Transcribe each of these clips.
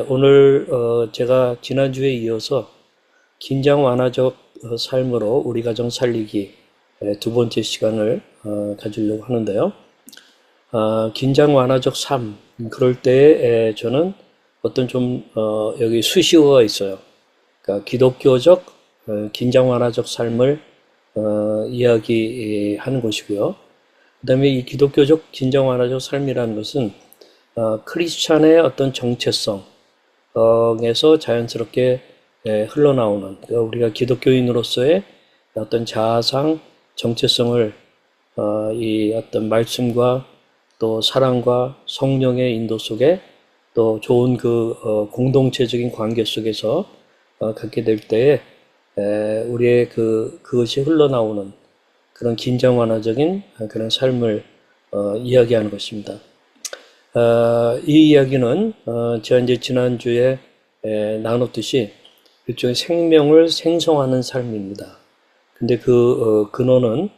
오늘 제가 지난주에 이어서 긴장 완화적 삶으로 우리 가정 살리기 두 번째 시간을 가지려고 하는데요. 긴장 완화적 삶, 그럴 때에 저는 어떤 좀 여기 수식어가 있어요. 그러니까 기독교적 긴장 완화적 삶을 이야기하는 것이고요. 그 다음에 이 기독교적 긴장 완화적 삶이라는 것은 크리스찬의 어떤 정체성에서 자연스럽게 흘러나오는, 그러니까 우리가 기독교인으로서의 어떤 자아상 정체성을 이 어떤 말씀과 또 사랑과 성령의 인도 속에 또 좋은 공동체적인 관계 속에서 갖게 될 때에 우리의 그것이 흘러나오는 그런 긴장 완화적인 그런 삶을 이야기하는 것입니다. 이 이야기는 제가 이제 지난주에 나눴듯이 일종의 생명을 생성하는 삶입니다. 근데 근원은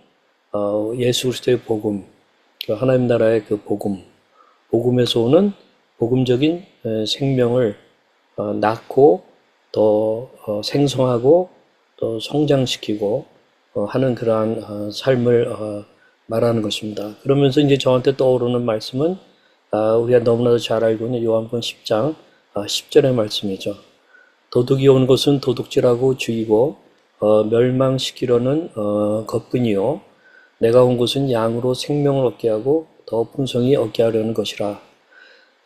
예수 그리스도의 복음, 하나님 나라의 복음에서 오는 복음적인 생명을 낳고 또 생성하고 또 성장시키고 하는 그러한 삶을 말하는 것입니다. 그러면서 이제 저한테 떠오르는 말씀은 우리가 너무나도 잘 알고 있는 요한복음 10장 10절의 말씀이죠. 도둑이 온 것은 도둑질하고 죽이고 멸망시키려는 것뿐이요 내가 온 것은 양으로 생명을 얻게 하고 더 풍성히 얻게 하려는 것이라.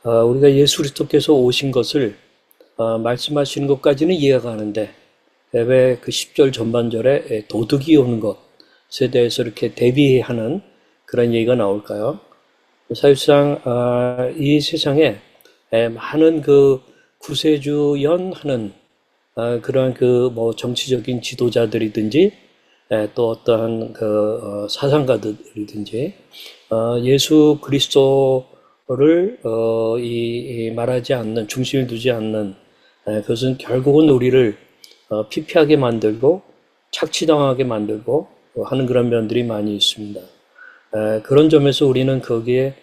우리가 예수 그리스도께서 오신 것을 말씀하시는 것까지는 이해가 가는데 왜 그 10절 전반절에 도둑이 오는 것에 대해서 이렇게 대비하는 그런 얘기가 나올까요? 사실상 이 세상에 많은 구세주연하는 그러한 정치적인 지도자들이든지 또 어떠한 사상가들이든지 예수 그리스도를 말하지 않는, 중심을 두지 않는, 그것은 결국은 우리를 피폐하게 만들고 착취당하게 만들고 하는 그런 면들이 많이 있습니다. 그런 점에서 우리는 거기에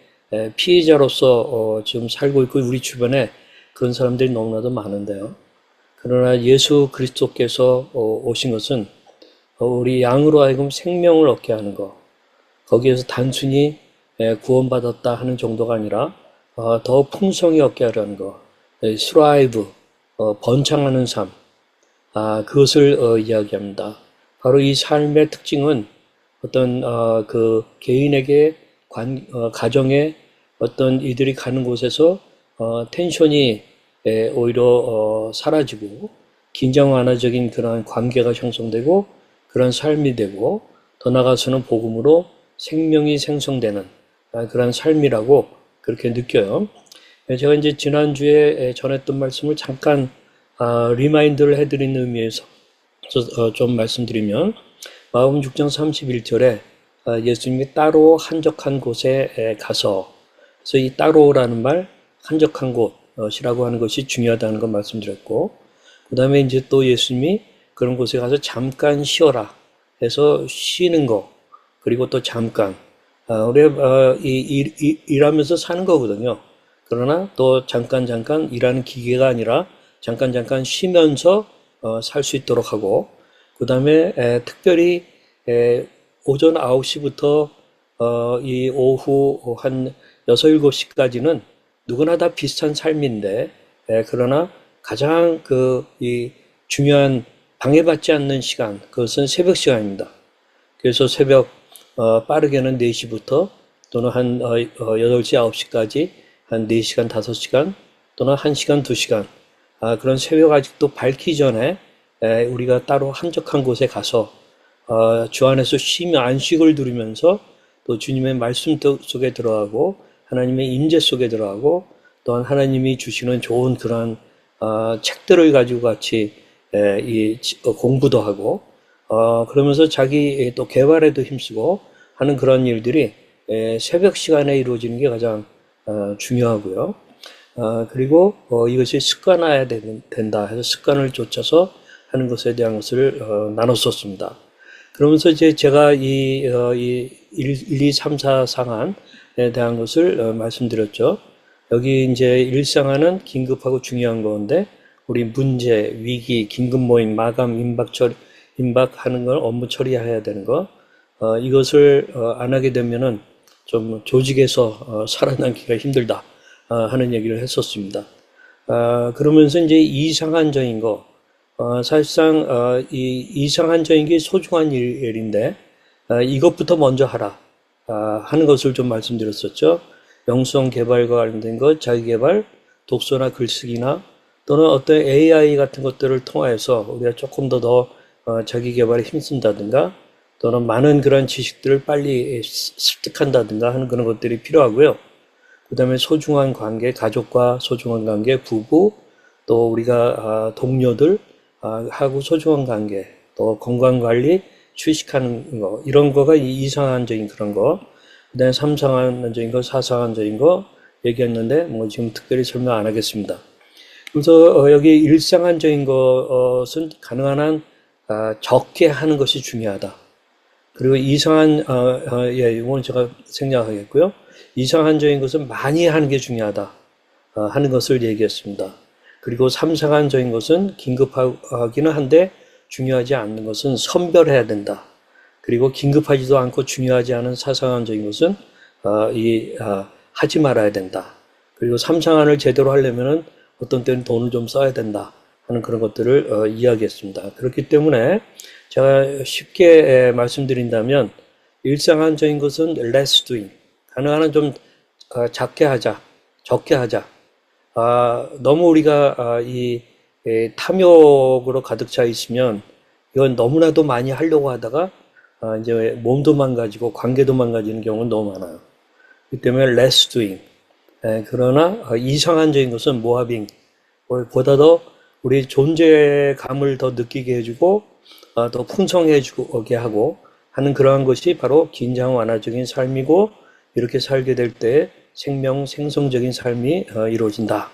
피해자로서 지금 살고 있고 우리 주변에 그런 사람들이 너무나도 많은데요. 그러나 예수 그리스도께서 오신 것은 우리 양으로 하여금 생명을 얻게 하는 것, 거기에서 단순히 구원받았다 하는 정도가 아니라 더 풍성히 얻게 하려는 것, thrive, 번창하는 삶, 그것을 이야기합니다. 바로 이 삶의 특징은 어떤 개인에게 가정에 어떤 이들이 가는 곳에서 텐션이 오히려 사라지고 긴장 완화적인 그런 관계가 형성되고 그런 삶이 되고 더 나아가서는 복음으로 생명이 생성되는 그런 삶이라고 그렇게 느껴요. 제가 이제 지난주에 전했던 말씀을 잠깐 리마인드를 해드리는 의미에서 좀 말씀드리면 마가복음 6장 31절에 예수님이 따로 한적한 곳에 가서, 그래서 이 따로라는 말, 한적한 곳이라고 하는 것이 중요하다는 걸 말씀드렸고, 그 다음에 이제 또 예수님이 그런 곳에 가서 잠깐 쉬어라 해서 쉬는 거, 그리고 또 잠깐 우리가 일하면서 사는 거거든요. 그러나 또 잠깐 일하는 기계가 아니라 잠깐 쉬면서 살 수 있도록 하고, 그 다음에 특별히 오전 9시부터 이 오후 한 6, 7시까지는 누구나 다 비슷한 삶인데, 그러나 가장 이 중요한 방해받지 않는 시간, 그것은 새벽 시간입니다. 그래서 새벽 빠르게는 4시부터 또는 한 8시, 9시까지 한 4시간, 5시간 또는 1시간, 2시간 그런 새벽 아직도 밝기 전에 우리가 따로 한적한 곳에 가서 주 안에서 쉬며 안식을 누리면서 또 주님의 말씀 속에 들어가고 하나님의 임재 속에 들어가고 또한 하나님이 주시는 좋은 그런 책들을 가지고 같이 공부도 하고 그러면서 자기 또 개발에도 힘쓰고 하는 그런 일들이 새벽 시간에 이루어지는 게 가장 중요하고요. 그리고 이것이 습관화해야 된다 해서 습관을 쫓아서 하는 것에 대한 것을 나눴었습니다. 그러면서 이제 제가 이 1, 2, 3, 4 상한에 대한 것을 말씀드렸죠. 여기 이제 일상화는 긴급하고 중요한 건데, 우리 문제, 위기, 긴급 모임, 마감, 임박하는 걸 업무 처리해야 되는 거, 이것을 안 하게 되면은 좀 조직에서 살아남기가 힘들다 하는 얘기를 했었습니다. 그러면서 이제 이상한적인 거, 사실상 이 이상한적인 게 소중한 일인데 이것부터 먼저 하라 하는 것을 좀 말씀드렸었죠. 영성 개발과 관련된 것, 자기개발, 독서나 글쓰기나 또는 어떤 AI 같은 것들을 통해서 우리가 조금 더 자기 개발에 힘쓴다든가 또는 많은 그런 지식들을 빨리 습득한다든가 하는 그런 것들이 필요하고요. 그 다음에 소중한 관계, 가족과 소중한 관계, 부부, 또 우리가 동료들 하고 소중한 관계, 또 건강관리, 휴식하는 거, 이런 거가 이상한적인 그런 거, 그 다음에 삼상한적인 거, 사상한적인 거 얘기했는데 뭐 지금 특별히 설명 안 하겠습니다. 그래서 여기 일상한적인 것은 가능한 한 적게 하는 것이 중요하다. 그리고 이상한 이건 제가 생략하겠고요. 이상한적인 것은 많이 하는 게 중요하다 하는 것을 얘기했습니다. 그리고 삼상한적인 것은 긴급하기는 한데 중요하지 않는 것은 선별해야 된다. 그리고 긴급하지도 않고 중요하지 않은 사상한적인 것은 하지 말아야 된다. 그리고 삼상한을 제대로 하려면은 어떤 때는 돈을 좀 써야 된다 하는 그런 것들을 이야기했습니다. 그렇기 때문에 제가 쉽게 말씀드린다면 일상한적인 것은 less doing, 가능한 한 좀 작게 하자, 적게 하자. 너무 우리가 이 탐욕으로 가득 차 있으면 이건 너무나도 많이 하려고 하다가 이제 몸도 망가지고 관계도 망가지는 경우는 너무 많아요. 그렇기 때문에 less doing. 그러나 이상한적인 것은 모하빙, 보다 더 우리 존재감을 더 느끼게 해주고 더 풍성해지게 하고 하는 그러한 것이 바로 긴장 완화적인 삶이고, 이렇게 살게 될 때 생성적인 삶이 이루어진다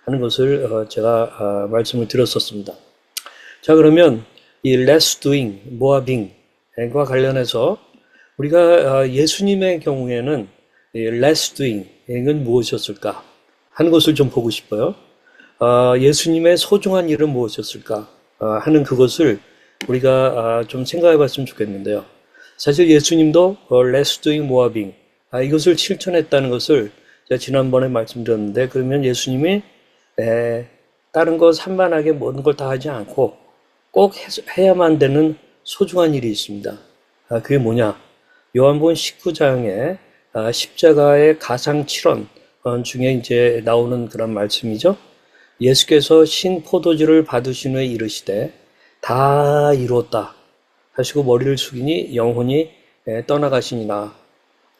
하는 것을 제가 말씀을 드렸었습니다. 자, 그러면 이 less doing, more being과 관련해서 우리가 예수님의 경우에는 이 less doing은 무엇이었을까 하는 것을 좀 보고 싶어요. 예수님의 소중한 일은 무엇이었을까 하는 그것을 우리가 좀 생각해 봤으면 좋겠는데요. 사실 예수님도 less doing, more being, 이것을 실천했다는 것을 제가 지난번에 말씀드렸는데, 그러면 예수님이 다른 거 산만하게 모든 걸 다 하지 않고 꼭 해야만 되는 소중한 일이 있습니다. 그게 뭐냐? 요한복음 19장에 십자가의 가상 7원 중에 이제 나오는 그런 말씀이죠. 예수께서 신 포도주를 받으신 후에 이르시되 다 이루었다 하시고 머리를 숙이니 영혼이 떠나가시니라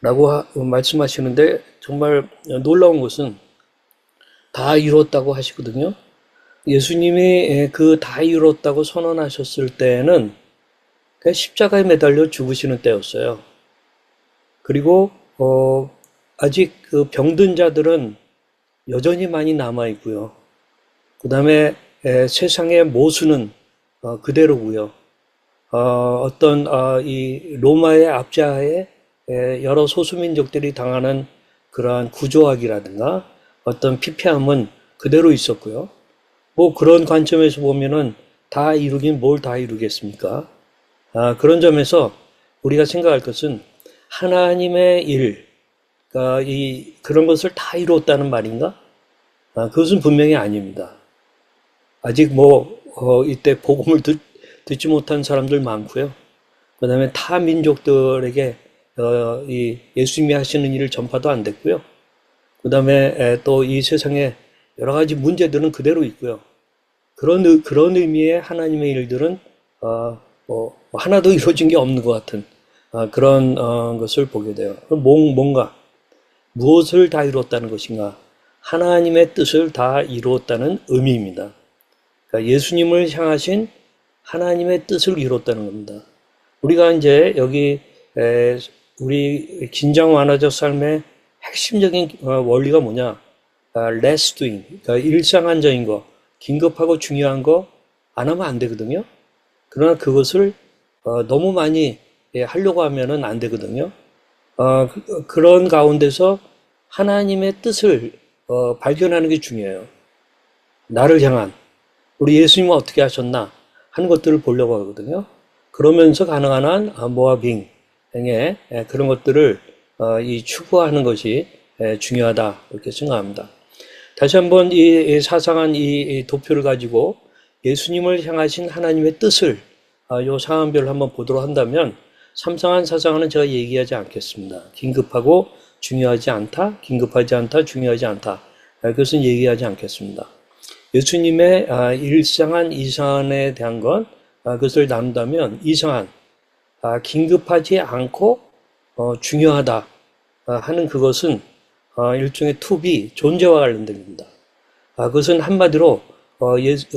라고 말씀하시는데, 정말 놀라운 것은 다 이루었다고 하시거든요. 예수님이 그 다 이루었다고 선언하셨을 때는 십자가에 매달려 죽으시는 때였어요. 그리고 아직 그 병든 자들은 여전히 많이 남아 있고요. 그 다음에 세상의 모수는 그대로고요. 어떤 이 로마의 압제하에 여러 소수민족들이 당하는 그러한 구조학이라든가 어떤 피폐함은 그대로 있었고요. 뭐 그런 관점에서 보면은 다 이루긴 뭘 다 이루겠습니까? 그런 점에서 우리가 생각할 것은 하나님의 일, 그런 것을 다 이루었다는 말인가? 그것은 분명히 아닙니다. 아직 이때 복음을 듣지 못한 사람들 많고요. 그 다음에 타 민족들에게 이 예수님이 하시는 일을 전파도 안 됐고요. 그 다음에 또 이 세상에 여러 가지 문제들은 그대로 있고요. 그런 의미의 하나님의 일들은 하나도 이루어진 게 없는 것 같은 그런 것을 보게 돼요. 뭔가 무엇을 다 이루었다는 것인가? 하나님의 뜻을 다 이루었다는 의미입니다. 그러니까 예수님을 향하신 하나님의 뜻을 이뤘다는 겁니다. 우리가 이제 여기 우리 긴장 완화적 삶의 핵심적인 원리가 뭐냐? less doing, 그러니까 일상한적인 거, 긴급하고 중요한 거 안 하면 안 되거든요. 그러나 그것을 너무 많이 하려고 하면은 안 되거든요. 그런 가운데서 하나님의 뜻을 발견하는 게 중요해요. 나를 향한 우리 예수님은 어떻게 하셨나 하는 것들을 보려고 하거든요. 그러면서 가능한 한 모아빙의 그런 것들을 이 추구하는 것이 중요하다 이렇게 생각합니다. 다시 한번 이 사상한 이 도표를 가지고 예수님을 향하신 하나님의 뜻을 요 상황별로 한번 보도록 한다면 삼상한 사상은 제가 얘기하지 않겠습니다. 긴급하고 중요하지 않다, 긴급하지 않다, 중요하지 않다. 그것은 얘기하지 않겠습니다. 예수님의 일상한 이상한에 대한 것 그것을 나눈다면 이상한 긴급하지 않고 중요하다 하는 그것은 일종의 투비 존재와 관련된 겁니다. 그것은 한마디로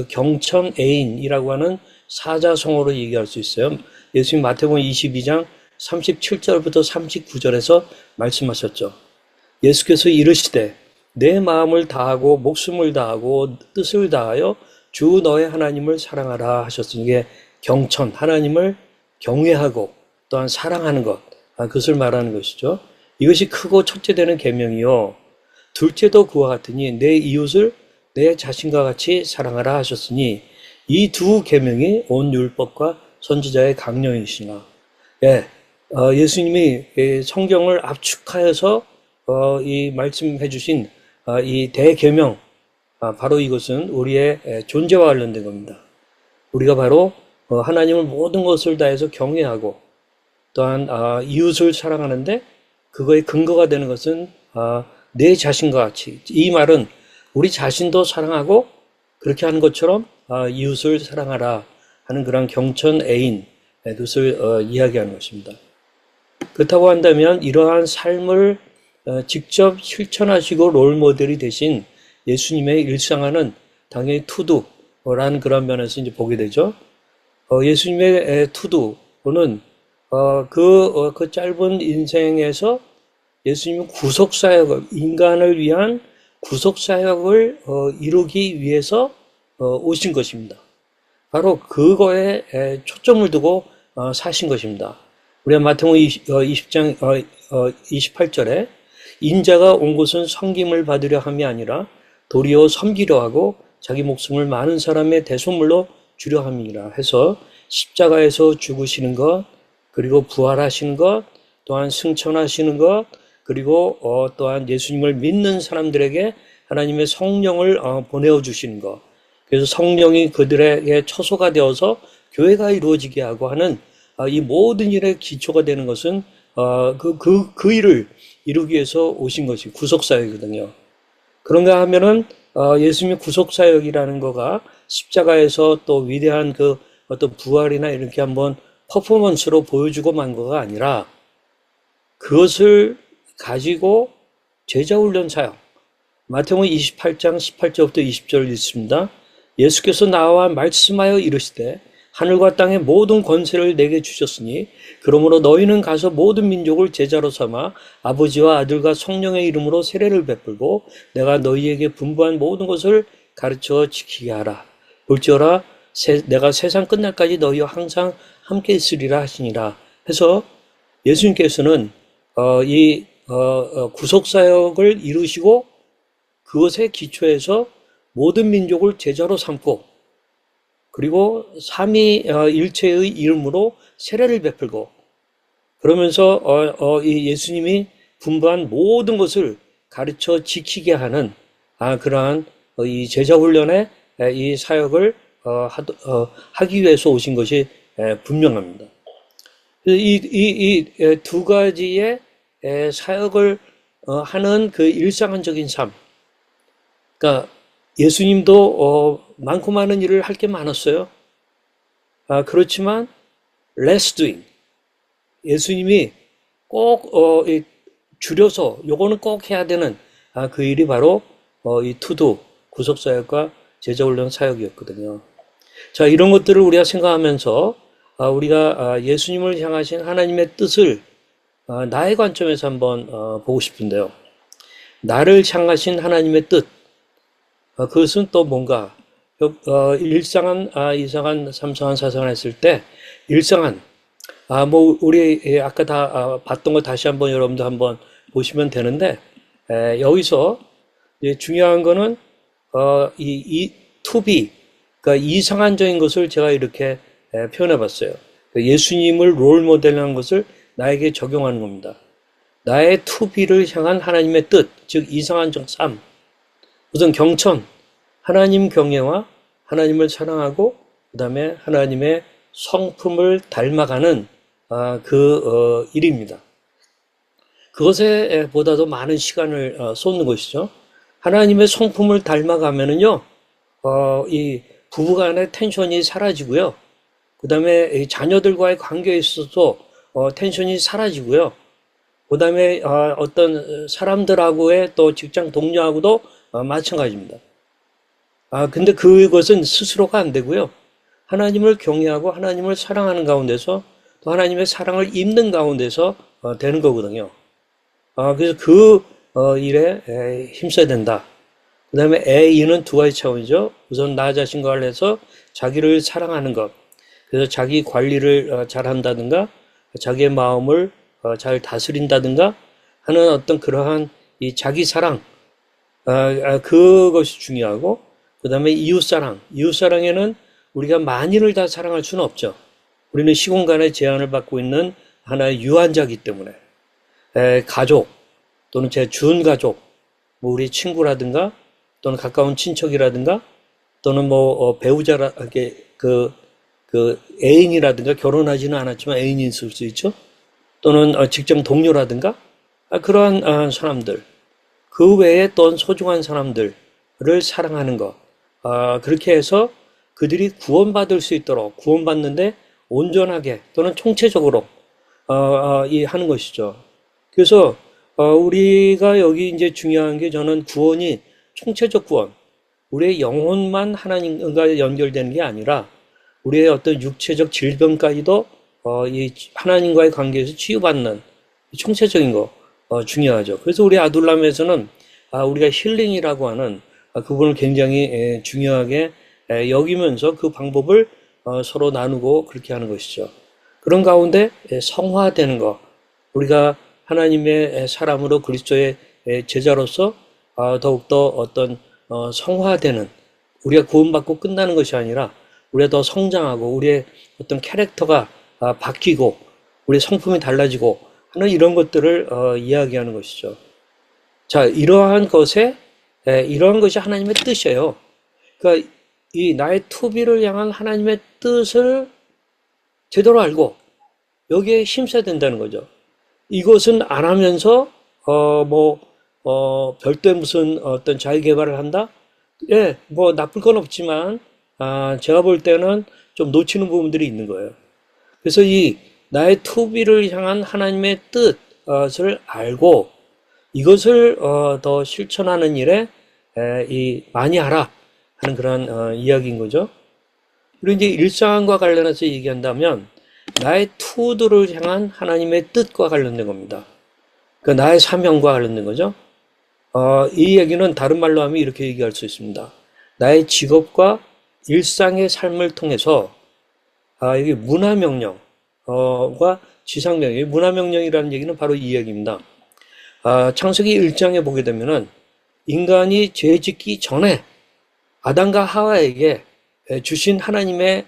경천애인이라고 하는 사자성어로 얘기할 수 있어요. 예수님 마태복음 22장 37절부터 39절에서 말씀하셨죠. 예수께서 이르시되 내 마음을 다하고 목숨을 다하고 뜻을 다하여 주 너의 하나님을 사랑하라 하셨으니 이게 경천, 하나님을 경외하고 또한 사랑하는 것, 그것을 말하는 것이죠. 이것이 크고 첫째 되는 계명이요. 둘째도 그와 같으니 내 이웃을 내 자신과 같이 사랑하라 하셨으니 이 두 계명이 온 율법과 선지자의 강령이시나. 예수님이 성경을 압축하여서 이 말씀해 주신 이 대계명, 바로 이것은 우리의 존재와 관련된 겁니다. 우리가 바로 하나님을 모든 것을 다해서 경외하고 또한 이웃을 사랑하는데 그거의 근거가 되는 것은 내 자신과 같이, 이 말은 우리 자신도 사랑하고 그렇게 하는 것처럼 이웃을 사랑하라 하는 그런 경천애인 그것을 이야기하는 것입니다. 그렇다고 한다면 이러한 삶을 직접 실천하시고 롤모델이 되신 예수님의 일상화는 당연히 투두라는 그런 면에서 이제 보게 되죠. 예수님의 투두는 그 짧은 인생에서 예수님은 구속사역을, 인간을 위한 구속사역을 이루기 위해서 오신 것입니다. 바로 그거에 초점을 두고 사신 것입니다. 우리가 마태복음 20장 28절에 인자가 온 곳은 섬김을 받으려 함이 아니라 도리어 섬기려 하고 자기 목숨을 많은 사람의 대속물로 주려 함이라 해서 십자가에서 죽으시는 것, 그리고 부활하시는 것, 또한 승천하시는 것, 그리고 또한 예수님을 믿는 사람들에게 하나님의 성령을 보내어 주시는 것. 그래서 성령이 그들에게 처소가 되어서 교회가 이루어지게 하고 하는 이 모든 일의 기초가 되는 것은 그 일을 이루기 위해서 오신 것이 구속사역이거든요. 그런가 하면은 예수님의 구속사역이라는 거가 십자가에서 또 위대한 그 어떤 부활이나 이렇게 한번 퍼포먼스로 보여주고 만 거가 아니라 그것을 가지고 제자훈련 사역, 마태복음 28장 18절부터 20절 읽습니다. 예수께서 나와 말씀하여 이르시되 하늘과 땅의 모든 권세를 내게 주셨으니 그러므로 너희는 가서 모든 민족을 제자로 삼아 아버지와 아들과 성령의 이름으로 세례를 베풀고 내가 너희에게 분부한 모든 것을 가르쳐 지키게 하라. 볼지어라 내가 세상 끝날까지 너희와 항상 함께 있으리라 하시니라. 해서 예수님께서는 이 구속사역을 이루시고 그것에 기초해서 모든 민족을 제자로 삼고 그리고 삼위일체의 이름으로 세례를 베풀고 그러면서 이 예수님이 분부한 모든 것을 가르쳐 지키게 하는 그러한 이 제자훈련의 이 사역을 하기 위해서 오신 것이 분명합니다. 이 두 가지의 사역을 하는 그 일상적인 삶, 그러니까 예수님도 많고 많은 일을 할 게 많았어요. 그렇지만 less doing, 예수님이 꼭 줄여서 요거는 꼭 해야 되는 그 일이 바로 이 투두 구속사역과 제자훈련 사역이었거든요. 자, 이런 것들을 우리가 생각하면서 우리가 예수님을 향하신 하나님의 뜻을 나의 관점에서 한번 보고 싶은데요. 나를 향하신 하나님의 뜻, 그것은 또 뭔가 일상한 이상한 삼상한 사상을 했을 때 일상한 뭐 우리 아까 다 봤던 거 다시 한번 여러분도 한번 보시면 되는데 여기서 중요한 거는 to be, 그러니까 이상한적인 것을 제가 이렇게 표현해 봤어요. 예수님을 롤 모델하는 것을 나에게 적용하는 겁니다. 나의 to be를 향한 하나님의 뜻, 즉 이상한적 삶. 우선 경천, 하나님 경외와 하나님을 사랑하고 그 다음에 하나님의 성품을 닮아가는 일입니다. 그것에 보다도 많은 시간을 쏟는 것이죠. 하나님의 성품을 닮아가면은요, 이 부부간의 텐션이 사라지고요. 그 다음에 자녀들과의 관계에 있어서 텐션이 사라지고요. 그 다음에 어떤 사람들하고의 또 직장 동료하고도 마찬가지입니다. 근데 그것은 스스로가 안 되고요. 하나님을 경외하고 하나님을 사랑하는 가운데서 또 하나님의 사랑을 입는 가운데서 되는 거거든요. 그래서 일에 힘써야 된다. 그 다음에 A는 두 가지 차원이죠. 우선 나 자신과 관련해서 자기를 사랑하는 것. 그래서 자기 관리를 잘 한다든가, 자기의 마음을 잘 다스린다든가 하는 어떤 그러한 이 자기 사랑, 그것이 중요하고, 그 다음에 이웃사랑. 이웃사랑에는 우리가 만인을 다 사랑할 수는 없죠. 우리는 시공간의 제한을 받고 있는 하나의 유한자이기 때문에. 가족, 또는 제 준가족, 뭐 우리 친구라든가, 또는 가까운 친척이라든가, 또는 배우자라, 애인이라든가, 결혼하지는 않았지만 애인이 있을 수 있죠. 또는 직장 동료라든가, 그러한 사람들, 그 외에 또 소중한 사람들을 사랑하는 것. 그렇게 해서 그들이 구원받을 수 있도록 구원받는데 온전하게 또는 총체적으로 하는 것이죠. 그래서 우리가 여기 이제 중요한 게 저는 구원이 총체적 구원, 우리의 영혼만 하나님과 연결되는 게 아니라 우리의 어떤 육체적 질병까지도 이 하나님과의 관계에서 치유받는 총체적인 거 중요하죠. 그래서 우리 아둘람에서는 우리가 힐링이라고 하는 그 부분을 굉장히 중요하게 여기면서 그 방법을 서로 나누고 그렇게 하는 것이죠. 그런 가운데 성화되는 것, 우리가 하나님의 사람으로 그리스도의 제자로서 더욱더 어떤 성화되는, 우리가 구원받고 끝나는 것이 아니라 우리가 더 성장하고 우리의 어떤 캐릭터가 바뀌고 우리의 성품이 달라지고 하는 이런 것들을 이야기하는 것이죠. 자, 이러한 것이 하나님의 뜻이에요. 그러니까 이 나의 투비를 향한 하나님의 뜻을 제대로 알고 여기에 힘써야 된다는 거죠. 이것은 안 하면서 별도의 무슨 어떤 자기 개발을 한다? 예, 나쁠 건 없지만 제가 볼 때는 좀 놓치는 부분들이 있는 거예요. 그래서 이 나의 투비를 향한 하나님의 뜻을 알고 이것을 더 실천하는 일에 많이 하라 하는 그런 이야기인 거죠. 그리고 이제 일상과 관련해서 얘기한다면 나의 투들을 향한 하나님의 뜻과 관련된 겁니다. 그러니까 나의 사명과 관련된 거죠. 이 얘기는 다른 말로 하면 이렇게 얘기할 수 있습니다. 나의 직업과 일상의 삶을 통해서 여기 문화명령과 지상명령, 문화명령이라는 얘기는 바로 이 얘기입니다. 창세기 1장에 보게 되면은 인간이 죄 짓기 전에 아담과 하와에게 주신 하나님의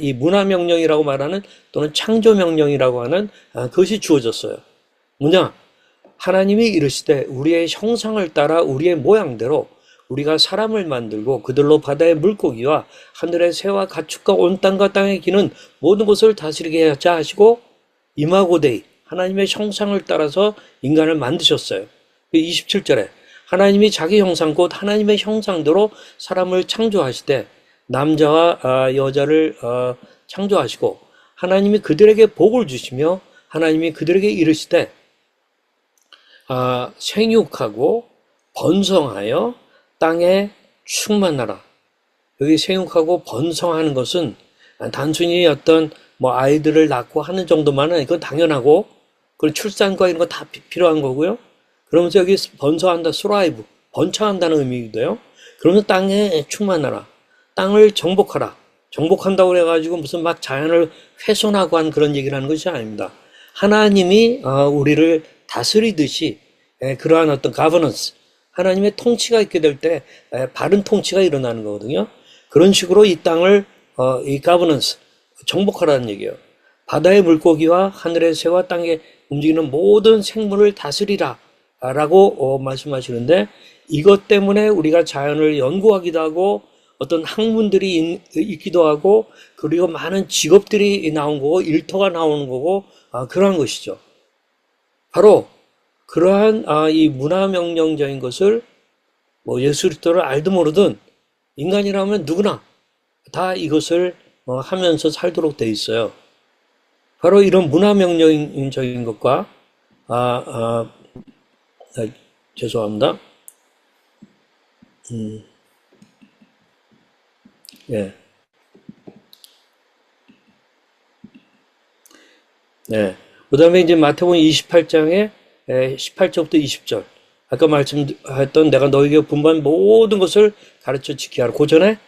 이 문화명령이라고 말하는 또는 창조명령이라고 하는 그것이 주어졌어요. 뭐냐? 하나님이 이르시되 우리의 형상을 따라 우리의 모양대로 우리가 사람을 만들고 그들로 바다의 물고기와 하늘의 새와 가축과 온 땅과 땅에 기는 모든 것을 다스리게 하자 하시고 이마고데이 하나님의 형상을 따라서 인간을 만드셨어요. 27절에 하나님이 자기 형상 곧 하나님의 형상대로 사람을 창조하시되 남자와 여자를 창조하시고 하나님이 그들에게 복을 주시며 하나님이 그들에게 이르시되 생육하고 번성하여 땅에 충만하라. 여기 생육하고 번성하는 것은 단순히 어떤 아이들을 낳고 하는 정도만은 이건 당연하고 그리고 출산과 이런 거 다 필요한 거고요. 그러면서 여기 번성한다, thrive, 번창한다는 의미이기도 해요. 그러면서 땅에 충만하라. 땅을 정복하라. 정복한다고 그래가지고 무슨 막 자연을 훼손하고 한 그런 얘기를 하는 것이 아닙니다. 하나님이 우리를 다스리듯이 그러한 어떤 governance, 하나님의 통치가 있게 될 때 바른 통치가 일어나는 거거든요. 그런 식으로 이 땅을 이 가버넌스 정복하라는 얘기예요. 바다의 물고기와 하늘의 새와 땅에 움직이는 모든 생물을 다스리라 라고 말씀하시는데, 이것 때문에 우리가 자연을 연구하기도 하고 어떤 학문들이 있기도 하고 그리고 많은 직업들이 나온 거고 일터가 나오는 거고 그러한 것이죠. 바로 그러한 이 문화명령적인 것을 뭐 예수 그리스도를 알든 모르든 인간이라면 누구나 다 이것을 하면서 살도록 돼 있어요. 바로 이런 문화명령적인 것과 죄송합니다. 예. 네. 그 다음에 이제 마태복음 28장에 18절부터 20절. 아까 말씀했던 내가 너에게 분부한 모든 것을 가르쳐 지키게 하라. 그 전에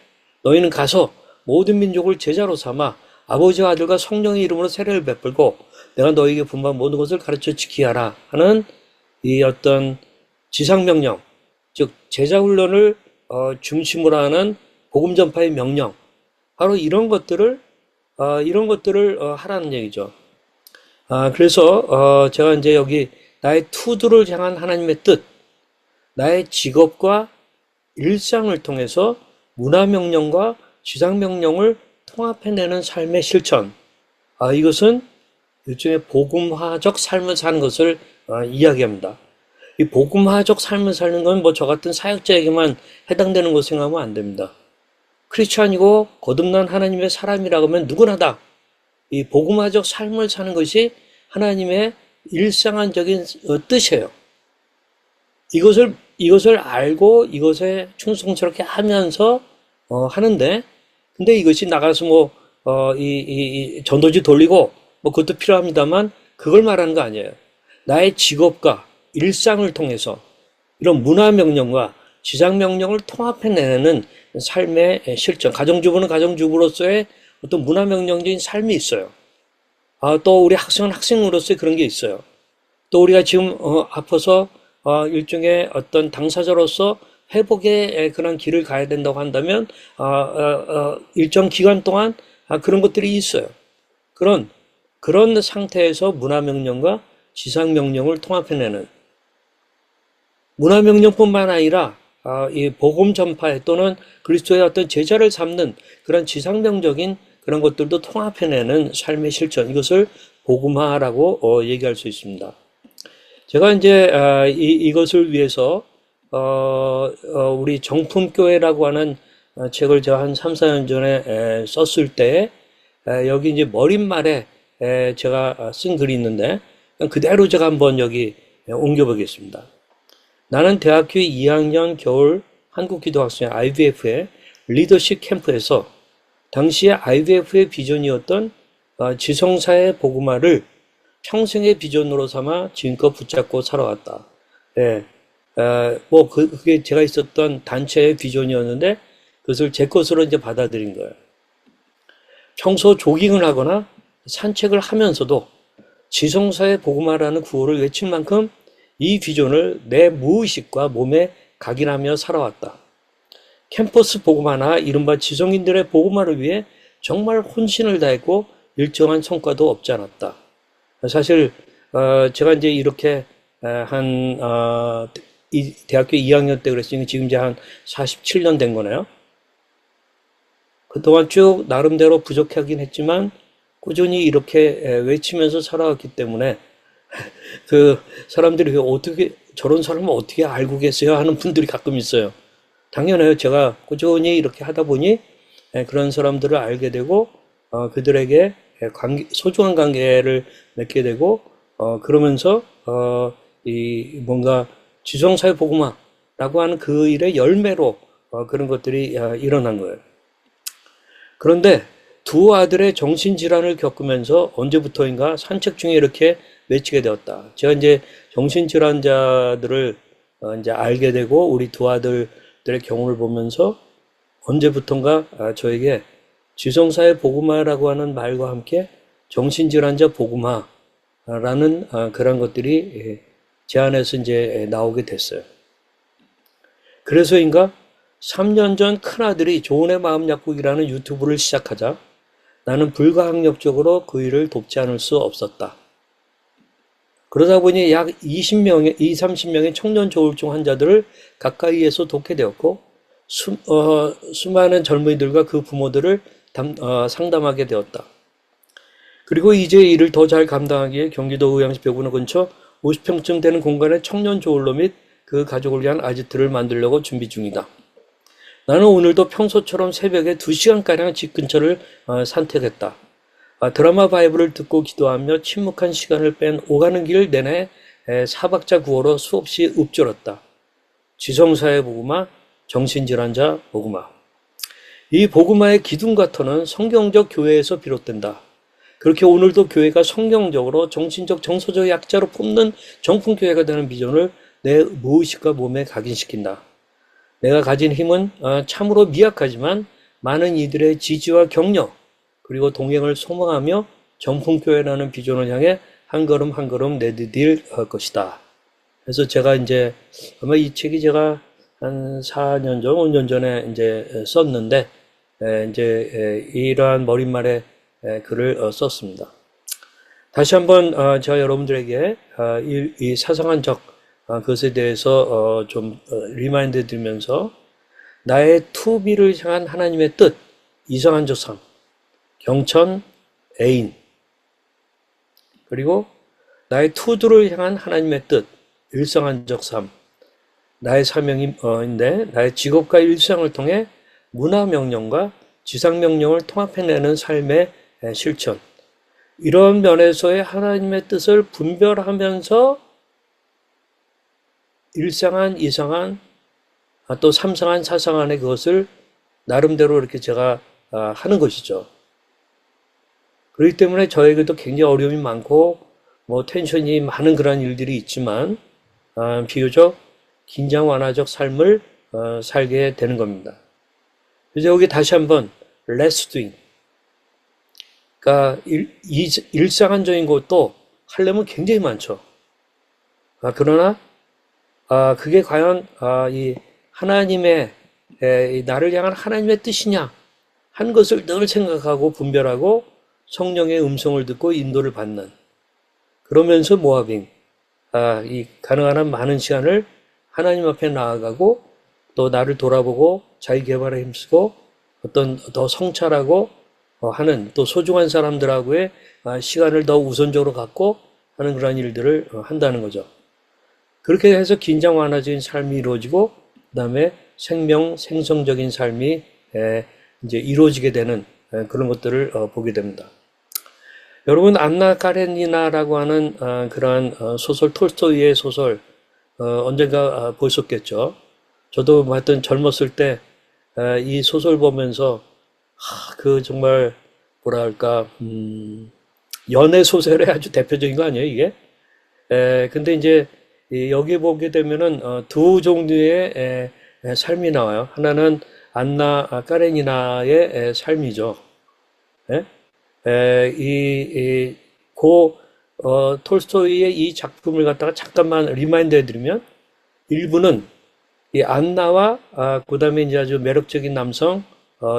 너희는 가서 모든 민족을 제자로 삼아 아버지와 아들과 성령의 이름으로 세례를 베풀고 내가 너에게 분부한 모든 것을 가르쳐 지키게 하라 하는 이 어떤 지상명령, 즉 제자훈련을 중심으로 하는 복음 전파의 명령, 바로 이런 것들을 하라는 얘기죠. 그래서 제가 이제 여기 나의 투두를 향한 하나님의 뜻, 나의 직업과 일상을 통해서 문화명령과 지상명령을 통합해내는 삶의 실천, 이것은 일종의 복음화적 삶을 사는 것을 이야기합니다. 이 복음화적 삶을 사는 건 뭐 저 같은 사역자에게만 해당되는 것 생각하면 안 됩니다. 크리스찬이고 거듭난 하나님의 사람이라고 하면 누구나 다 이 복음화적 삶을 사는 것이 하나님의 일상적인 뜻이에요. 이것을 알고 이것에 충성스럽게 하면서 하는데, 근데 이것이 나가서 이 전도지 돌리고 그것도 필요합니다만 그걸 말하는 거 아니에요. 나의 직업과 일상을 통해서 이런 문화명령과 지상명령을 통합해내는 삶의 실천. 가정주부는 가정주부로서의 어떤 문화명령적인 삶이 있어요. 또 우리 학생은 학생으로서의 그런 게 있어요. 또 우리가 지금 아파서 일종의 어떤 당사자로서 회복의 그런 길을 가야 된다고 한다면 일정 기간 동안 그런 것들이 있어요. 그런 상태에서 문화명령과 지상명령을 통합해내는, 문화명령뿐만 아니라 이 복음 전파에 또는 그리스도의 어떤 제자를 삼는 그런 지상명적인 그런 것들도 통합해내는 삶의 실천, 이것을 복음화라고 얘기할 수 있습니다. 제가 이제 이것을 위해서 우리 정품교회라고 하는 책을 제가 한 3, 4년 전에 썼을 때 여기 이제 머릿말에 제가 쓴 글이 있는데 그대로 제가 한번 여기 옮겨보겠습니다. 나는 대학교 2학년 겨울 한국기도학생 IVF의 리더십 캠프에서 당시에 IVF의 비전이었던 지성사의 복음화를 평생의 비전으로 삼아 지금껏 붙잡고 살아왔다. 예, 그게 제가 있었던 단체의 비전이었는데 그것을 제 것으로 이제 받아들인 거예요. 평소 조깅을 하거나 산책을 하면서도 지성사의 복음화라는 구호를 외칠 만큼 이 비전을 내 무의식과 몸에 각인하며 살아왔다. 캠퍼스 복음화나 이른바 지성인들의 복음화를 위해 정말 혼신을 다했고 일정한 성과도 없지 않았다. 사실 제가 이제 이렇게 이 대학교 2학년 때 그랬으니까 지금 이제 한 47년 된 거네요. 그동안 쭉 나름대로 부족하긴 했지만 꾸준히 이렇게 외치면서 살아왔기 때문에 그 사람들이 어떻게 저런 사람을 어떻게 알고 계세요 하는 분들이 가끔 있어요. 당연해요. 제가 꾸준히 이렇게 하다 보니 그런 사람들을 알게 되고 그들에게 소중한 관계를 맺게 되고 그러면서 이 뭔가 지성사회 복음화라고 하는 그 일의 열매로 그런 것들이 일어난 거예요. 그런데 두 아들의 정신질환을 겪으면서 언제부터인가 산책 중에 이렇게 맺히게 되었다. 제가 이제 정신질환자들을 이제 알게 되고 우리 두 아들들의 경우를 보면서 언제부턴가 저에게 지성사회 복음화라고 하는 말과 함께 정신질환자 복음화라는 그런 것들이 제 안에서 이제 나오게 됐어요. 그래서인가 3년 전 큰아들이 좋은의 마음 약국이라는 유튜브를 시작하자 나는 불가항력적으로 그 일을 돕지 않을 수 없었다. 그러다 보니 약 20명의, 30명의 청년 조울증 환자들을 가까이에서 돕게 되었고, 수많은 젊은이들과 그 부모들을 상담하게 되었다. 그리고 이제 이를 더 잘 감당하기 위해 경기도 의왕시 벽운호 근처 50평쯤 되는 공간에 청년 조울로 및 그 가족을 위한 아지트를 만들려고 준비 중이다. 나는 오늘도 평소처럼 새벽에 2시간가량 집 근처를 산책했다. 드라마 바이블을 듣고 기도하며 침묵한 시간을 뺀 오가는 길 내내 사박자 구호로 수없이 읊조렸다. 지성사의 복음화, 정신질환자 복음화. 이 복음화의 기둥과 터는 성경적 교회에서 비롯된다. 그렇게 오늘도 교회가 성경적으로 정신적 정서적 약자로 뽑는 정품교회가 되는 비전을 내 무의식과 몸에 각인시킨다. 내가 가진 힘은 참으로 미약하지만 많은 이들의 지지와 격려 그리고 동행을 소망하며 정품교회라는 비전을 향해 한 걸음 한 걸음 내디딜 것이다. 그래서 제가 이제 아마 이 책이 제가 한 4년 전, 5년 전에 이제 썼는데 이제 이러한 머릿말에 글을 썼습니다. 다시 한번 제가 여러분들에게 이 사상한 그것에 대해서 좀 리마인드 드리면서 나의 투비를 향한 하나님의 뜻, 이상한적 삶, 경천, 애인, 그리고 나의 투두를 향한 하나님의 뜻, 일상한적 삶, 나의 사명인데 나의 직업과 일상을 통해 문화명령과 지상명령을 통합해내는 삶의 실천, 이런 면에서의 하나님의 뜻을 분별하면서 일상한, 이상한, 또 삼상한, 사상한의 그것을 나름대로 이렇게 제가 하는 것이죠. 그렇기 때문에 저에게도 굉장히 어려움이 많고 뭐 텐션이 많은 그런 일들이 있지만 비교적 긴장 완화적 삶을 살게 되는 겁니다. 그래서 여기 다시 한번 less doing, 그러니까 일상한적인 것도 하려면 굉장히 많죠. 그러나 그게 과연 이 하나님의 나를 향한 하나님의 뜻이냐 한 것을 늘 생각하고 분별하고 성령의 음성을 듣고 인도를 받는, 그러면서 모아빙, 이 가능한 한 많은 시간을 하나님 앞에 나아가고 또 나를 돌아보고 자기 개발에 힘쓰고 어떤 더 성찰하고 하는, 또 소중한 사람들하고의 시간을 더 우선적으로 갖고 하는 그런 일들을 한다는 거죠. 그렇게 해서 긴장 완화적인 삶이 이루어지고 그다음에 생성적인 삶이 이제 이루어지게 되는 그런 것들을 보게 됩니다. 여러분, 안나 카레니나라고 하는 그러한 소설, 톨스토이의 소설 언젠가 보셨겠죠. 저도 하여튼 젊었을 때 이 소설 보면서 그 정말 뭐랄까 연애 소설의 아주 대표적인 거 아니에요, 이게? 근데 이제 여기 보게 되면은 두 종류의 삶이 나와요. 하나는 안나 까레니나의 삶이죠. 톨스토이의 이 작품을 갖다가 잠깐만 리마인드 해드리면, 일부는 이 안나와 그다음에 이제 아주 매력적인 남성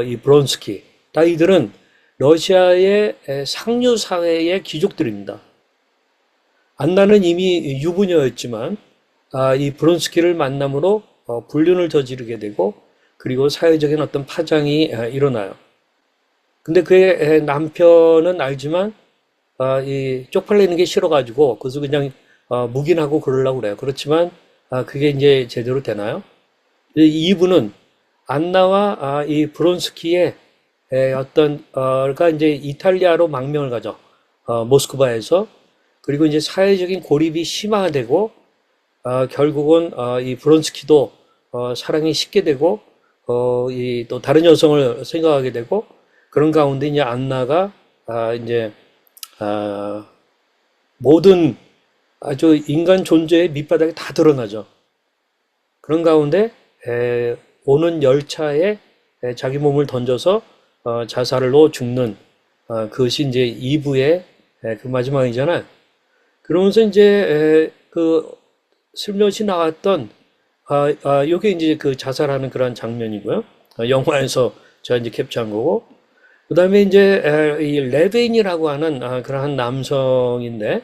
이 브론스키, 다 이들은 러시아의 상류 사회의 귀족들입니다. 안나는 이미 유부녀였지만 이 브론스키를 만남으로 불륜을 저지르게 되고 그리고 사회적인 어떤 파장이 일어나요. 근데 그의 남편은 알지만 이 쪽팔리는 게 싫어가지고 그래서 그냥 묵인하고 그러려고 그래요. 그렇지만 그게 이제 제대로 되나요? 이분은 안나와 이 브론스키의 어떤 가 이제 이탈리아로 망명을 가죠. 모스크바에서. 그리고 이제 사회적인 고립이 심화되고 결국은 이 브론스키도 사랑이 식게 되고 이 또 다른 여성을 생각하게 되고, 그런 가운데 이제 안나가 이제 모든 아주 인간 존재의 밑바닥이 다 드러나죠. 그런 가운데 오는 열차에 자기 몸을 던져서 자살로 죽는 그것이 이제 2부의 그 마지막이잖아요. 그러면서 이제 그 슬며시 나왔던 요게 이제 그 자살하는 그런 장면이고요. 영화에서 제가 이제 캡처한 거고. 그 다음에 이제 이 레빈이라고 하는 그러한 남성인데,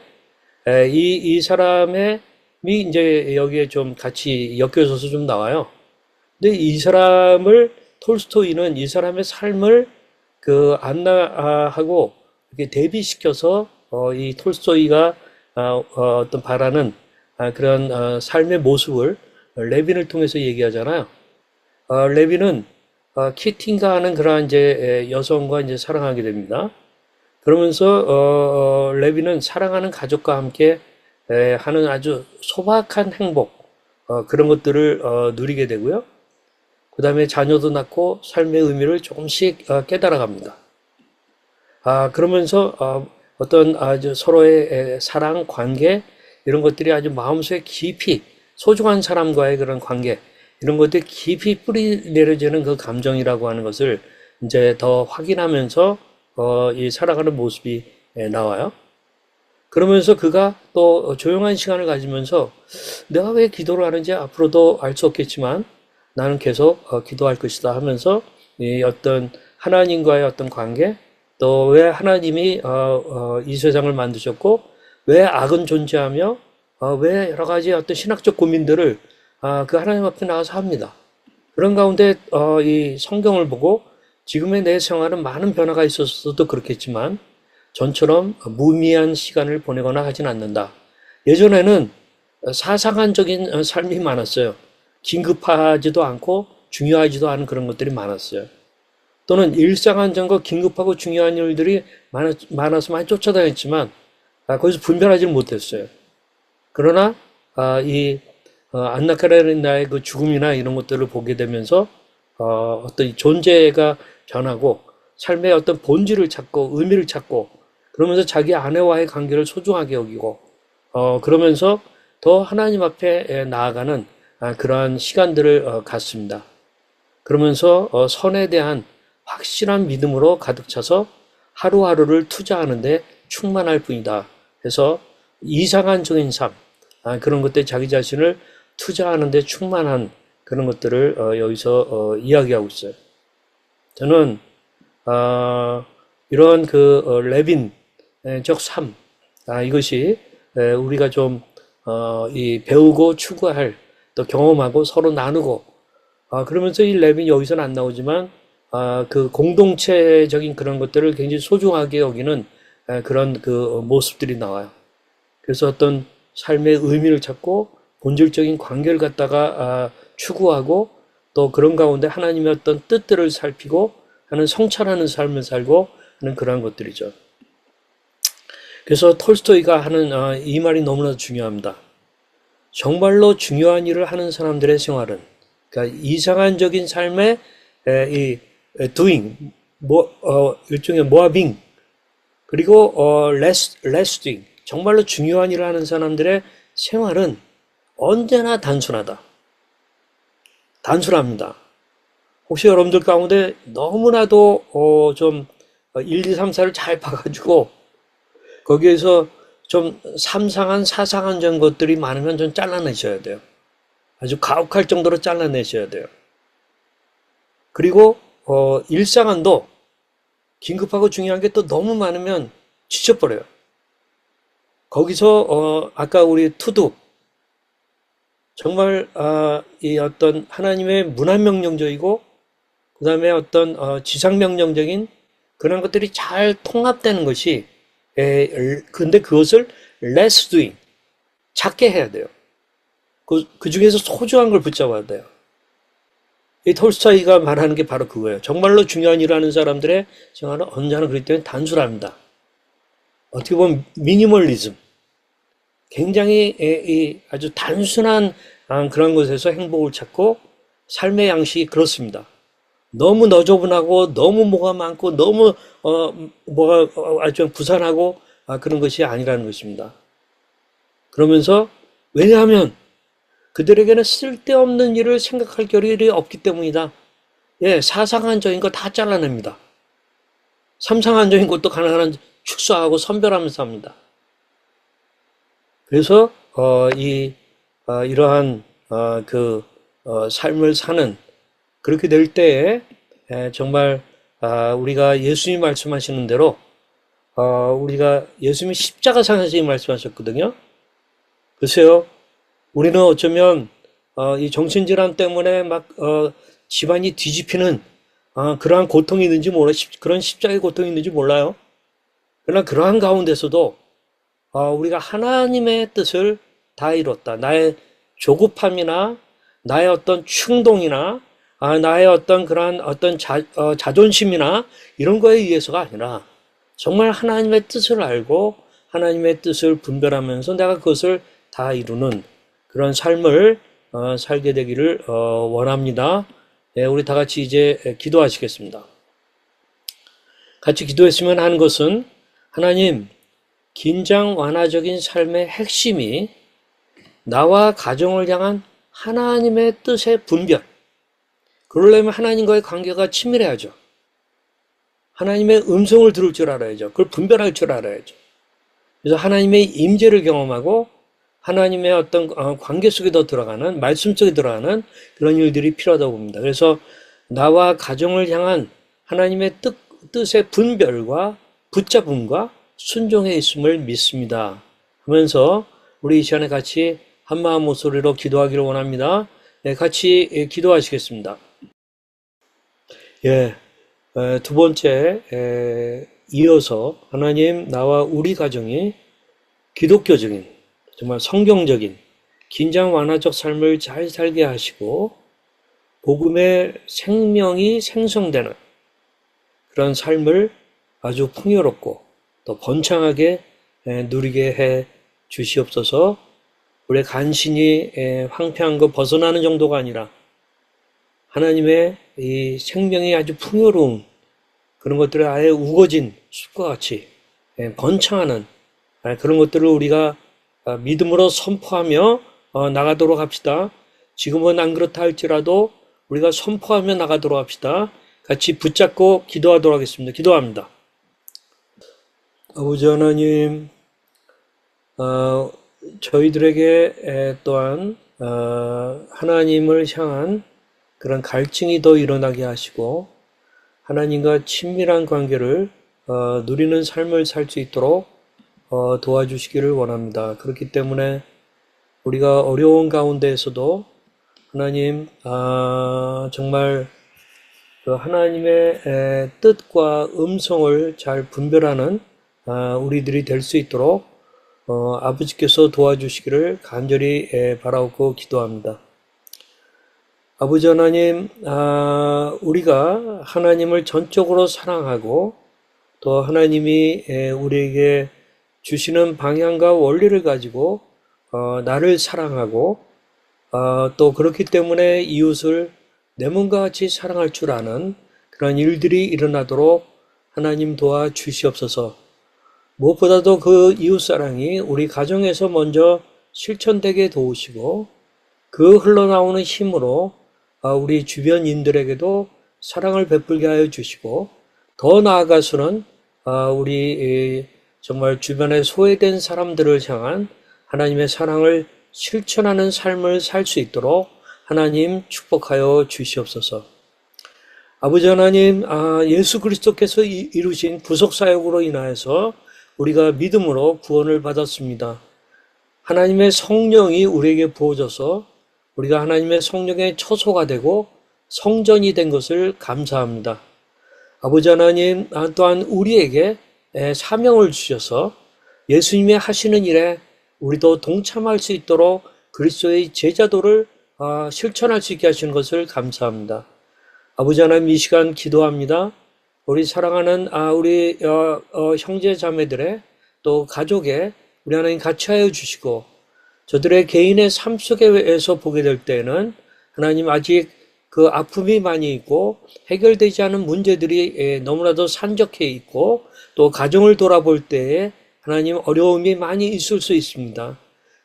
이 사람이 이제 여기에 좀 같이 엮여져서 좀 나와요. 근데 이 사람을 톨스토이는 이 사람의 삶을 그 안나하고 이렇게 대비시켜서 이 톨스토이가 어떤 바라는 그런 삶의 모습을 레빈을 통해서 얘기하잖아요. 레빈은 키팅가 하는 그러한 이제 여성과 이제 사랑하게 됩니다. 그러면서 레빈은 사랑하는 가족과 함께 하는 아주 소박한 행복 그런 것들을 누리게 되고요. 그 다음에 자녀도 낳고 삶의 의미를 조금씩 깨달아갑니다. 그러면서 어떤 아주 서로의 사랑, 관계 이런 것들이 아주 마음속에 깊이 소중한 사람과의 그런 관계 이런 것들이 깊이 뿌리 내려지는 그 감정이라고 하는 것을 이제 더 확인하면서 이 살아가는 모습이 나와요. 그러면서 그가 또 조용한 시간을 가지면서 내가 왜 기도를 하는지 앞으로도 알 수 없겠지만 나는 계속 기도할 것이다 하면서 이 어떤 하나님과의 어떤 관계 또 왜 하나님이 이 세상을 만드셨고 왜 악은 존재하며 왜 여러 가지 어떤 신학적 고민들을 그 하나님 앞에 나가서 합니다. 그런 가운데 이 성경을 보고 지금의 내 생활은 많은 변화가 있었어도 그렇겠지만 전처럼 무의미한 시간을 보내거나 하진 않는다. 예전에는 사상한적인 삶이 많았어요. 긴급하지도 않고 중요하지도 않은 그런 것들이 많았어요. 또는 일상안전과 긴급하고 중요한 일들이 많아서 많이 쫓아다녔지만 거기서 분별하지 못했어요. 그러나 이 안나 카레니나의 그 죽음이나 이런 것들을 보게 되면서 어떤 존재가 변하고 삶의 어떤 본질을 찾고 의미를 찾고 그러면서 자기 아내와의 관계를 소중하게 여기고 그러면서 더 하나님 앞에 나아가는 그러한 시간들을 갖습니다. 그러면서 선에 대한 확실한 믿음으로 가득 차서 하루하루를 투자하는데 충만할 뿐이다. 그래서 이상한적인 삶, 그런 것들 자기 자신을 투자하는데 충만한 그런 것들을 여기서 이야기하고 있어요. 저는 이런 그 레빈적 삶, 이것이 우리가 좀 이 배우고 추구할 또 경험하고 서로 나누고 그러면서 이 레빈이 여기서는 안 나오지만 그 공동체적인 그런 것들을 굉장히 소중하게 여기는 그런 그 모습들이 나와요. 그래서 어떤 삶의 의미를 찾고 본질적인 관계를 갖다가 추구하고 또 그런 가운데 하나님의 어떤 뜻들을 살피고 하는 성찰하는 삶을 살고 하는 그러한 것들이죠. 그래서 톨스토이가 하는 이 말이 너무나 중요합니다. 정말로 중요한 일을 하는 사람들의 생활은 그러니까 이상한적인 삶의 이 doing, 일종의 mobbing, 그리고 less doing, 정말로 중요한 일을 하는 사람들의 생활은 언제나 단순하다. 단순합니다. 혹시 여러분들 가운데 너무나도 좀 1, 2, 3, 4를 잘 봐가지고 거기에서 좀 삼상한 사상한 것들이 많으면 좀 잘라내셔야 돼요. 아주 가혹할 정도로 잘라내셔야 돼요. 그리고 일상안도 긴급하고 중요한 게 또 너무 많으면 지쳐버려요. 거기서 아까 우리 투두 정말 이 어떤 하나님의 문화명령적이고 그 다음에 어떤 지상명령적인 그런 것들이 잘 통합되는 것이 근데 그것을 less doing 작게 해야 돼요. 그 중에서 소중한 걸 붙잡아야 돼요. 이 톨스토이가 말하는 게 바로 그거예요. 정말로 중요한 일을 하는 사람들의 생활은 언제나 그렇기 때문에 단순합니다. 어떻게 보면 미니멀리즘, 굉장히 아주 단순한 그런 것에서 행복을 찾고 삶의 양식이 그렇습니다. 너무 너저분하고 너무 뭐가 많고 너무 뭐가 아주 부산하고 그런 것이 아니라는 것입니다. 그러면서 왜냐하면 그들에게는 쓸데없는 일을 생각할 겨를이 없기 때문이다. 예, 사상한적인 거 다 잘라냅니다. 삼상한적인 것도 가능한 축소하고 선별하면서 합니다. 그래서 이러한 그 삶을 사는 그렇게 될 때에 정말 우리가 예수님 말씀하시는 대로 우리가 예수님이 십자가 상에서 말씀하셨거든요. 글쎄요, 우리는 어쩌면 이 정신질환 때문에 막 집안이 뒤집히는 그러한 고통이 있는지 몰라 그런 십자가의 고통이 있는지 몰라요. 그러나 그러한 가운데서도 우리가 하나님의 뜻을 다 이뤘다. 나의 조급함이나 나의 어떤 충동이나 나의 어떤 그러한 어떤 자존심이나 이런 거에 의해서가 아니라 정말 하나님의 뜻을 알고 하나님의 뜻을 분별하면서 내가 그것을 다 이루는 그런 삶을 살게 되기를 원합니다. 네, 우리 다 같이 이제 기도하시겠습니다. 같이 기도했으면 하는 것은 하나님, 긴장 완화적인 삶의 핵심이 나와 가정을 향한 하나님의 뜻의 분별. 그러려면 하나님과의 관계가 친밀해야죠. 하나님의 음성을 들을 줄 알아야죠. 그걸 분별할 줄 알아야죠. 그래서 하나님의 임재를 경험하고 하나님의 어떤 관계 속에 더 들어가는, 말씀 속에 들어가는 그런 일들이 필요하다고 봅니다. 그래서 나와 가정을 향한 하나님의 뜻의 분별과 붙잡음과 순종해 있음을 믿습니다. 하면서 우리 이 시간에 같이 한마음 목소리로 기도하기를 원합니다. 네, 같이 기도하시겠습니다. 예, 두 번째, 이어서 하나님, 나와 우리 가정이 기독교적인, 정말 성경적인, 긴장 완화적 삶을 잘 살게 하시고 복음의 생명이 생성되는 그런 삶을 아주 풍요롭고 또 번창하게 누리게 해 주시옵소서. 우리의 간신히 황폐한 것 벗어나는 정도가 아니라 하나님의 이 생명이 아주 풍요로운 그런 것들을 아예 우거진 숲과 같이 번창하는 그런 것들을 우리가 믿음으로 선포하며 나가도록 합시다. 지금은 안 그렇다 할지라도 우리가 선포하며 나가도록 합시다. 같이 붙잡고 기도하도록 하겠습니다. 기도합니다. 아버지 하나님, 저희들에게 또한 하나님을 향한 그런 갈증이 더 일어나게 하시고 하나님과 친밀한 관계를 누리는 삶을 살 수 있도록 도와주시기를 원합니다. 그렇기 때문에 우리가 어려운 가운데에서도 하나님 정말 그 하나님의 뜻과 음성을 잘 분별하는 우리들이 될 수 있도록 아버지께서 도와주시기를 간절히 바라옵고 기도합니다. 아버지 하나님, 우리가 하나님을 전적으로 사랑하고 또 하나님이 우리에게 주시는 방향과 원리를 가지고 나를 사랑하고 또 그렇기 때문에 이웃을 내 몸과 같이 사랑할 줄 아는 그런 일들이 일어나도록 하나님 도와주시옵소서. 무엇보다도 그 이웃사랑이 우리 가정에서 먼저 실천되게 도우시고 그 흘러나오는 힘으로 우리 주변인들에게도 사랑을 베풀게 하여 주시고 더 나아가서는 우리 정말 주변에 소외된 사람들을 향한 하나님의 사랑을 실천하는 삶을 살 수 있도록 하나님 축복하여 주시옵소서. 아버지 하나님, 예수 그리스도께서 이루신 구속사역으로 인하여서 우리가 믿음으로 구원을 받았습니다. 하나님의 성령이 우리에게 부어져서 우리가 하나님의 성령의 처소가 되고 성전이 된 것을 감사합니다. 아버지 하나님, 또한 우리에게 사명을 주셔서 예수님이 하시는 일에 우리도 동참할 수 있도록 그리스도의 제자도를 실천할 수 있게 하시는 것을 감사합니다. 아버지 하나님, 이 시간 기도합니다. 우리 사랑하는 우리 형제 자매들의 또 가족의 우리 하나님 같이 하여 주시고 저들의 개인의 삶 속에서 보게 될 때는 하나님 아직 그 아픔이 많이 있고 해결되지 않은 문제들이 너무나도 산적해 있고 또 가정을 돌아볼 때에 하나님 어려움이 많이 있을 수 있습니다.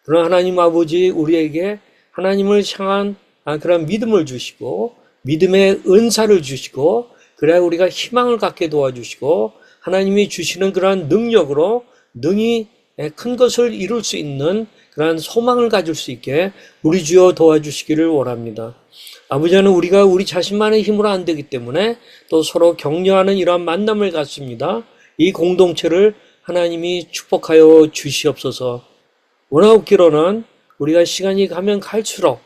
그러나 하나님 아버지 우리에게 하나님을 향한 그런 믿음을 주시고 믿음의 은사를 주시고 그래야 우리가 희망을 갖게 도와주시고 하나님이 주시는 그러한 능력으로 능히 큰 것을 이룰 수 있는 그러한 소망을 가질 수 있게 우리 주여 도와주시기를 원합니다. 아버지 하나님, 우리가 우리 자신만의 힘으로 안 되기 때문에 또 서로 격려하는 이러한 만남을 갖습니다. 이 공동체를 하나님이 축복하여 주시옵소서. 원하옵기로는 우리가 시간이 가면 갈수록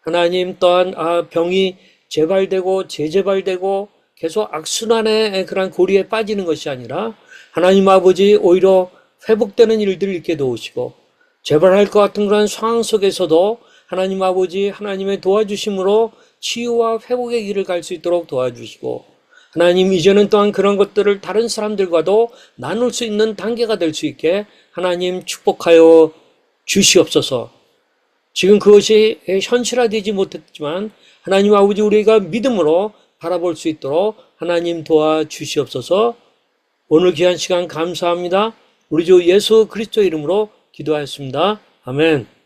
하나님 또한 병이 재발되고 재재발되고 계속 악순환의 그런 고리에 빠지는 것이 아니라 하나님 아버지 오히려 회복되는 일들을 있게 도우시고 재발할 것 같은 그런 상황 속에서도 하나님 아버지 하나님의 도와주심으로 치유와 회복의 길을 갈 수 있도록 도와주시고 하나님 이제는 또한 그런 것들을 다른 사람들과도 나눌 수 있는 단계가 될 수 있게 하나님 축복하여 주시옵소서. 지금 그것이 현실화되지 못했지만 하나님 아버지 우리가 믿음으로 바라볼 수 있도록 하나님 도와주시옵소서. 오늘 귀한 시간 감사합니다. 우리 주 예수 그리스도 이름으로 기도하였습니다. 아멘.